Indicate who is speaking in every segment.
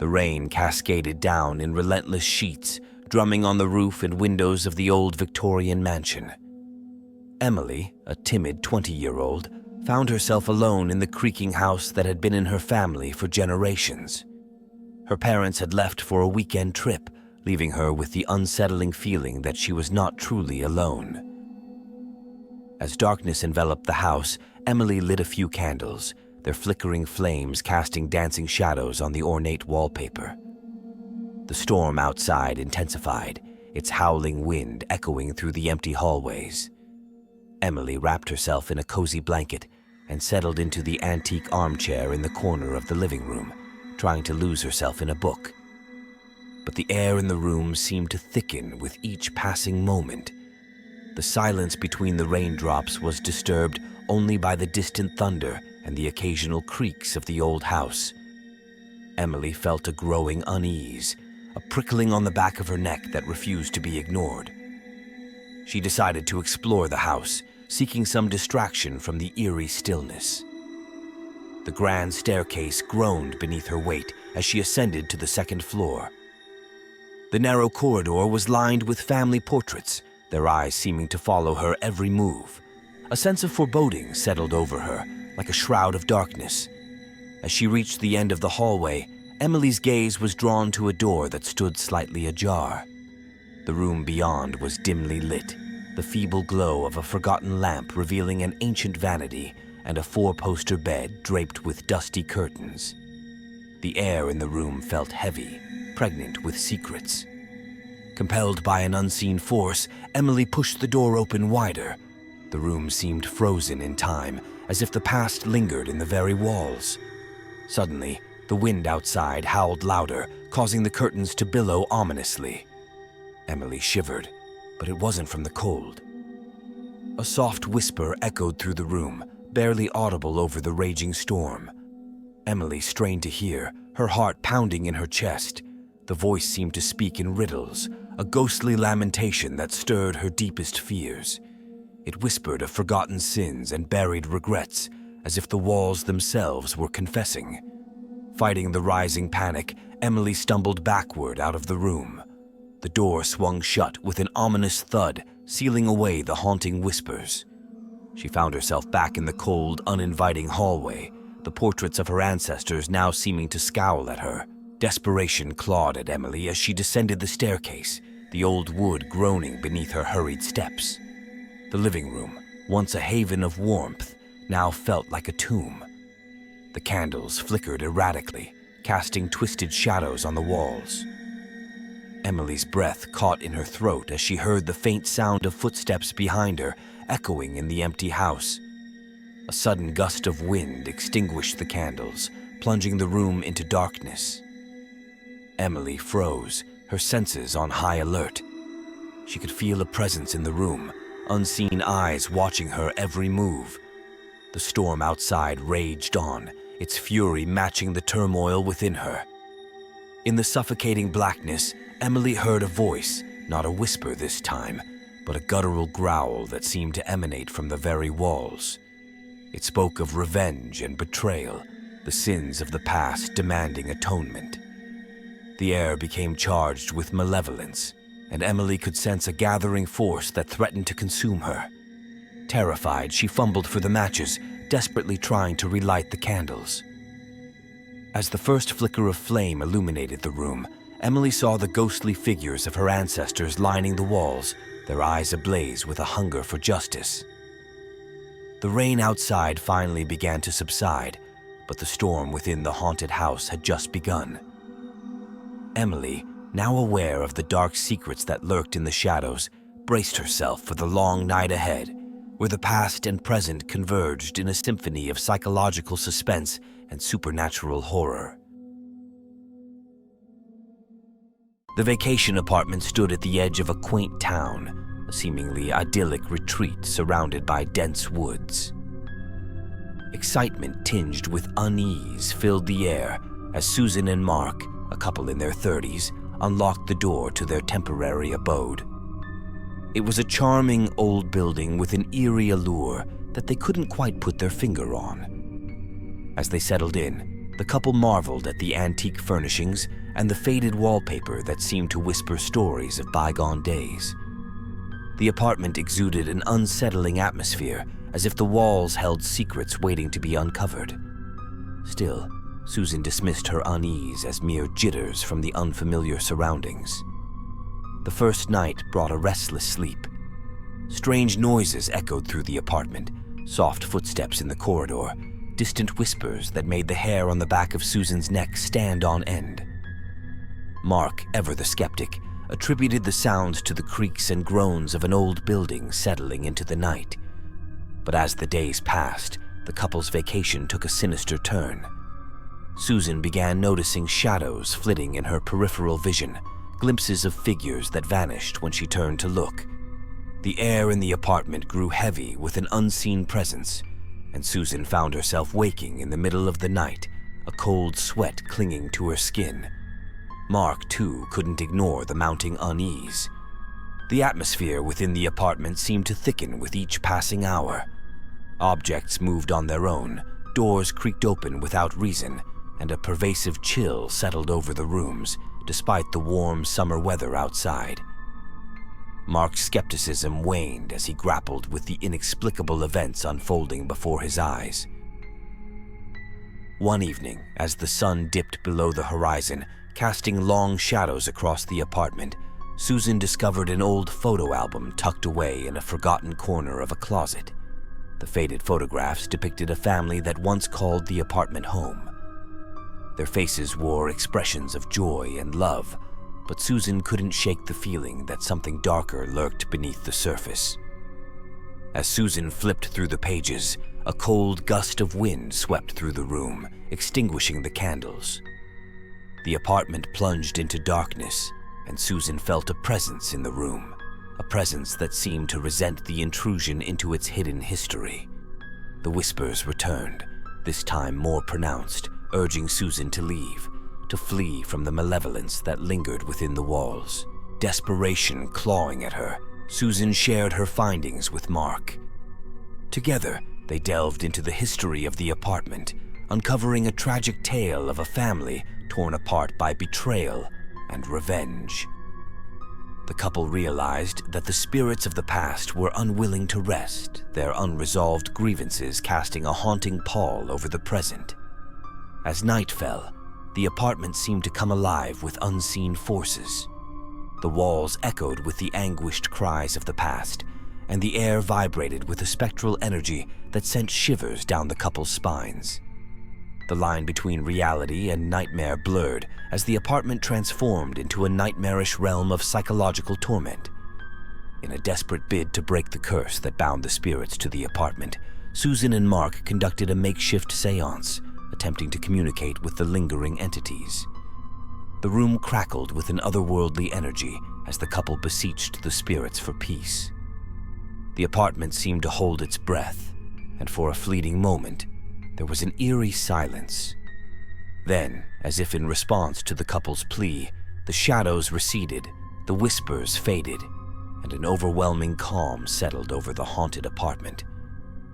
Speaker 1: The rain cascaded down in relentless sheets, drumming on the roof and windows of the old Victorian mansion. Emily, a timid 20-year-old, found herself alone in the creaking house that had been in her family for generations. Her parents had left for a weekend trip, leaving her with the unsettling feeling that she was not truly alone. As darkness enveloped the house, Emily lit a few candles, their flickering flames casting dancing shadows on the ornate wallpaper. The storm outside intensified, its howling wind echoing through the empty hallways. Emily wrapped herself in a cozy blanket and settled into the antique armchair in the corner of the living room, trying to lose herself in a book. But the air in the room seemed to thicken with each passing moment. The silence between the raindrops was disturbed only by the distant thunder and the occasional creaks of the old house. Emily felt a growing unease, a prickling on the back of her neck that refused to be ignored. She decided to explore the house, seeking some distraction from the eerie stillness. The grand staircase groaned beneath her weight as she ascended to the second floor. The narrow corridor was lined with family portraits, their eyes seeming to follow her every move. A sense of foreboding settled over her, like a shroud of darkness. As she reached the end of the hallway, Emily's gaze was drawn to a door that stood slightly ajar. The room beyond was dimly lit, the feeble glow of a forgotten lamp revealing an ancient vanity and a four-poster bed draped with dusty curtains. The air in the room felt heavy, pregnant with secrets. Compelled by an unseen force, Emily pushed the door open wider. The room seemed frozen in time, as if the past lingered in the very walls. Suddenly, the wind outside howled louder, causing the curtains to billow ominously. Emily shivered, but it wasn't from the cold. A soft whisper echoed through the room, barely audible over the raging storm. Emily strained to hear, her heart pounding in her chest. The voice seemed to speak in riddles, a ghostly lamentation that stirred her deepest fears. It whispered of forgotten sins and buried regrets, as if the walls themselves were confessing. Fighting the rising panic, Emily stumbled backward out of the room. The door swung shut with an ominous thud, sealing away the haunting whispers. She found herself back in the cold, uninviting hallway, the portraits of her ancestors now seeming to scowl at her. Desperation clawed at Emily as she descended the staircase, the old wood groaning beneath her hurried steps. The living room, once a haven of warmth, now felt like a tomb. The candles flickered erratically, casting twisted shadows on the walls. Emily's breath caught in her throat as she heard the faint sound of footsteps behind her, echoing in the empty house. A sudden gust of wind extinguished the candles, plunging the room into darkness. Emily froze, her senses on high alert. She could feel a presence in the room, unseen eyes watching her every move. The storm outside raged on, its fury matching the turmoil within her. In the suffocating blackness, Emily heard a voice, not a whisper this time, but a guttural growl that seemed to emanate from the very walls. It spoke of revenge and betrayal, the sins of the past demanding atonement. The air became charged with malevolence, and Emily could sense a gathering force that threatened to consume her. Terrified, she fumbled for the matches, desperately trying to relight the candles. As the first flicker of flame illuminated the room, Emily saw the ghostly figures of her ancestors lining the walls, their eyes ablaze with a hunger for justice. The rain outside finally began to subside, but the storm within the haunted house had just begun. Emily, now aware of the dark secrets that lurked in the shadows, braced herself for the long night ahead, where the past and present converged in a symphony of psychological suspense and supernatural horror. The vacation apartment stood at the edge of a quaint town, a seemingly idyllic retreat surrounded by dense woods. Excitement tinged with unease filled the air as Susan and Mark, a couple in their 30s, unlocked the door to their temporary abode. It was a charming old building with an eerie allure that they couldn't quite put their finger on. As they settled in, The couple marveled at the antique furnishings and the faded wallpaper that seemed to whisper stories of bygone days. The apartment exuded an unsettling atmosphere, as if the walls held secrets waiting to be uncovered. Still, Susan dismissed her unease as mere jitters from the unfamiliar surroundings. The first night brought a restless sleep. Strange noises echoed through the apartment, soft footsteps in the corridor, distant whispers that made the hair on the back of Susan's neck stand on end. Mark, ever the skeptic, attributed the sounds to the creaks and groans of an old building settling into the night. But as the days passed, the couple's vacation took a sinister turn. Susan began noticing shadows flitting in her peripheral vision, glimpses of figures that vanished when she turned to look. The air in the apartment grew heavy with an unseen presence, and Susan found herself waking in the middle of the night, a cold sweat clinging to her skin. Mark, too, couldn't ignore the mounting unease. The atmosphere within the apartment seemed to thicken with each passing hour. Objects moved on their own, doors creaked open without reason, and a pervasive chill settled over the rooms, despite the warm summer weather outside. Mark's skepticism waned as he grappled with the inexplicable events unfolding before his eyes. One evening, as the sun dipped below the horizon, casting long shadows across the apartment, Susan discovered an old photo album tucked away in a forgotten corner of a closet. The faded photographs depicted a family that once called the apartment home. Their faces wore expressions of joy and love, but Susan couldn't shake the feeling that something darker lurked beneath the surface. As Susan flipped through the pages, a cold gust of wind swept through the room, extinguishing the candles. The apartment plunged into darkness, and Susan felt a presence in the room, a presence that seemed to resent the intrusion into its hidden history. The whispers returned, this time more pronounced, urging Susan to leave, to flee from the malevolence that lingered within the walls. Desperation clawing at her, Susan shared her findings with Mark. Together, they delved into the history of the apartment, uncovering a tragic tale of a family torn apart by betrayal and revenge. The couple realized that the spirits of the past were unwilling to rest, their unresolved grievances casting a haunting pall over the present. As night fell, the apartment seemed to come alive with unseen forces. The walls echoed with the anguished cries of the past, and the air vibrated with a spectral energy that sent shivers down the couple's spines. The line between reality and nightmare blurred as the apartment transformed into a nightmarish realm of psychological torment. In a desperate bid to break the curse that bound the spirits to the apartment, Susan and Mark conducted a makeshift seance, attempting to communicate with the lingering entities. The room crackled with an otherworldly energy as the couple beseeched the spirits for peace. The apartment seemed to hold its breath, and for a fleeting moment, there was an eerie silence. Then, as if in response to the couple's plea, the shadows receded, the whispers faded, and an overwhelming calm settled over the haunted apartment.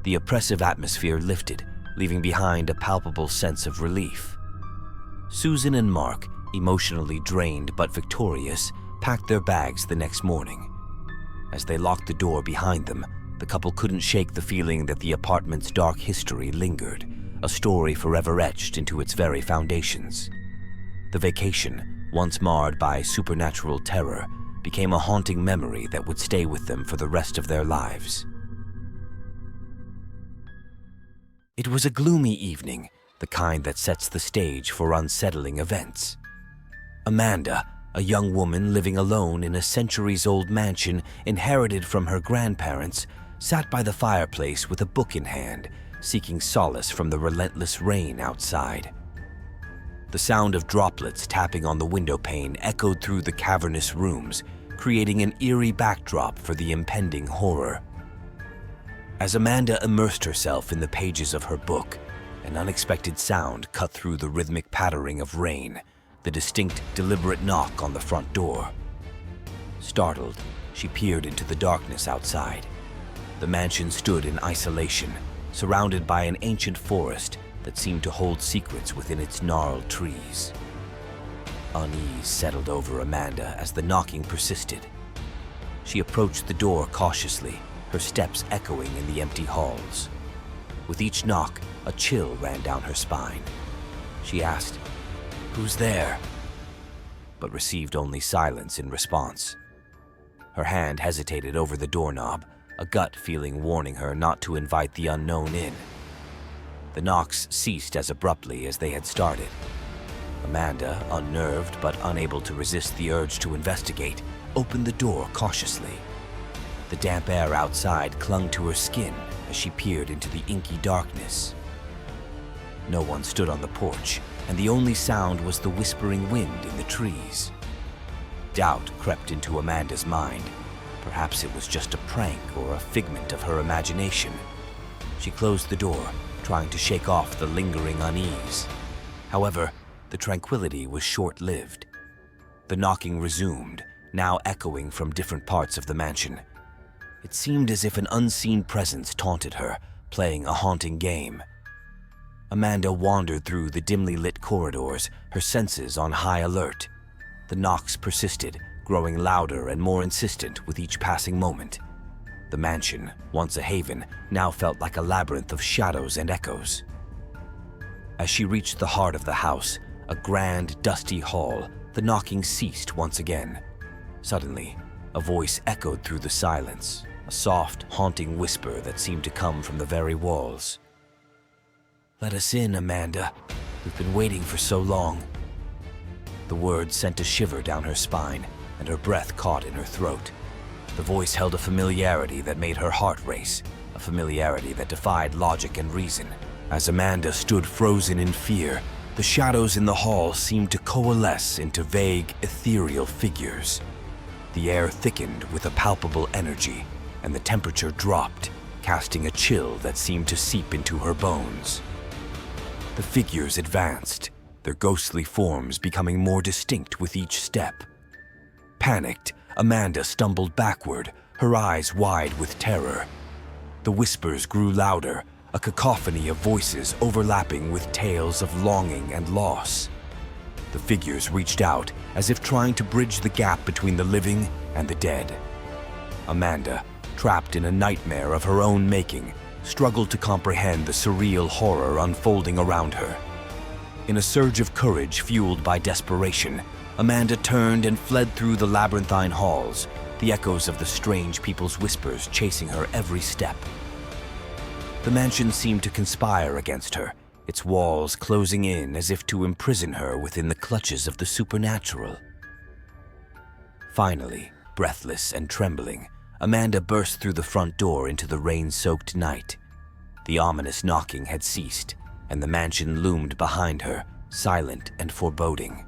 Speaker 1: The oppressive atmosphere lifted, leaving behind a palpable sense of relief. Susan and Mark, emotionally drained but victorious, packed their bags the next morning. As they locked the door behind them, the couple couldn't shake the feeling that the apartment's dark history lingered, a story forever etched into its very foundations. The vacation, once marred by supernatural terror, became a haunting memory that would stay with them for the rest of their lives. It was a gloomy evening, the kind that sets the stage for unsettling events. Amanda, a young woman living alone in a centuries-old mansion inherited from her grandparents, sat by the fireplace with a book in hand, seeking solace from the relentless rain outside. The sound of droplets tapping on the window pane echoed through the cavernous rooms, creating an eerie backdrop for the impending horror. As Amanda immersed herself in the pages of her book, an unexpected sound cut through the rhythmic pattering of rain, the distinct, deliberate knock on the front door. Startled, she peered into the darkness outside. The mansion stood in isolation, surrounded by an ancient forest that seemed to hold secrets within its gnarled trees. Unease settled over Amanda as the knocking persisted. She approached the door cautiously, her steps echoing in the empty halls. With each knock, a chill ran down her spine. She asked, "Who's there?" but received only silence in response. Her hand hesitated over the doorknob, a gut feeling warning her not to invite the unknown in. The knocks ceased as abruptly as they had started. Amanda, unnerved but unable to resist the urge to investigate, opened the door cautiously. The damp air outside clung to her skin as she peered into the inky darkness. No one stood on the porch, and the only sound was the whispering wind in the trees. Doubt crept into Amanda's mind. Perhaps it was just a prank or a figment of her imagination. She closed the door, trying to shake off the lingering unease. However, the tranquility was short-lived. The knocking resumed, now echoing from different parts of the mansion. It seemed as if an unseen presence taunted her, playing a haunting game. Amanda wandered through the dimly lit corridors, her senses on high alert. The knocks persisted, growing louder and more insistent with each passing moment. The mansion, once a haven, now felt like a labyrinth of shadows and echoes. As she reached the heart of the house, a grand, dusty hall, the knocking ceased once again. Suddenly, a voice echoed through the silence, a soft, haunting whisper that seemed to come from the very walls. "Let us in, Amanda. We've been waiting for so long." The words sent a shiver down her spine, and her breath caught in her throat. The voice held a familiarity that made her heart race, a familiarity that defied logic and reason. As Amanda stood frozen in fear, the shadows in the hall seemed to coalesce into vague, ethereal figures. The air thickened with a palpable energy, and the temperature dropped, casting a chill that seemed to seep into her bones. The figures advanced, their ghostly forms becoming more distinct with each step. Panicked, Amanda stumbled backward, her eyes wide with terror. The whispers grew louder, a cacophony of voices overlapping with tales of longing and loss. The figures reached out, as if trying to bridge the gap between the living and the dead. Amanda, trapped in a nightmare of her own making, struggled to comprehend the surreal horror unfolding around her. In a surge of courage fueled by desperation, Amanda turned and fled through the labyrinthine halls, the echoes of the strange people's whispers chasing her every step. The mansion seemed to conspire against her, its walls closing in as if to imprison her within the clutches of the supernatural. Finally, breathless and trembling, Amanda burst through the front door into the rain-soaked night. The ominous knocking had ceased, and the mansion loomed behind her, silent and foreboding.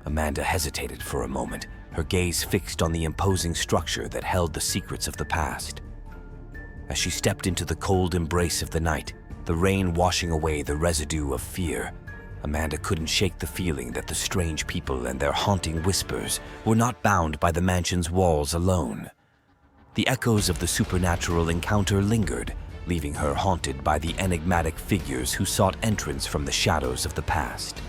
Speaker 1: Amanda hesitated for a moment, her gaze fixed on the imposing structure that held the secrets of the past. As she stepped into the cold embrace of the night, the rain washing away the residue of fear, Amanda couldn't shake the feeling that the strange people and their haunting whispers were not bound by the mansion's walls alone. The echoes of the supernatural encounter lingered, leaving her haunted by the enigmatic figures who sought entrance from the shadows of the past.